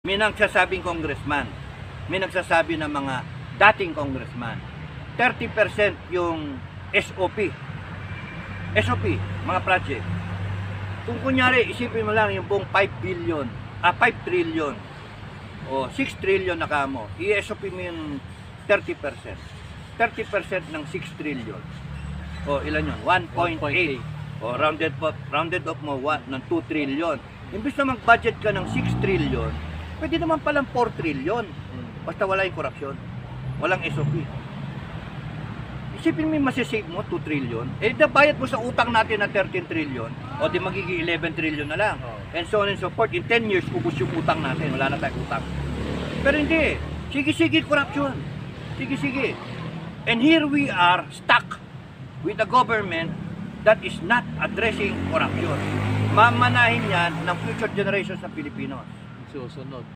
May nagsasabing congressman, may nagsasabi ng mga dating congressman, 30% yung SOP, mga project. Kung kunyari, isipin mo lang yung buong 5 trillion o 6 trillion na kamo, i-SOP mo yung 30%. 30% ng 6 trillion. O ilan yun? 1.8. O rounded off mo ng 2 trillion. Imbis na mag-budget ka ng 6 trillion, pwede naman palang 4 trillion. Basta wala yung korupsyon. Walang SOP. Isipin mo yung masisave mo, 2 trillion. Eh, bayad mo sa utang natin na 13 trillion, o di magiging 11 trillion na lang. And so on and so forth. In 10 years, ubos yung utang natin. Wala na tayong utang. Pero hindi. Sige-sige korupsyon. Sige-sige. And here we are stuck with a government that is not addressing corruption. Mamanahin yan ng future generations ng Pilipinos. Susunod.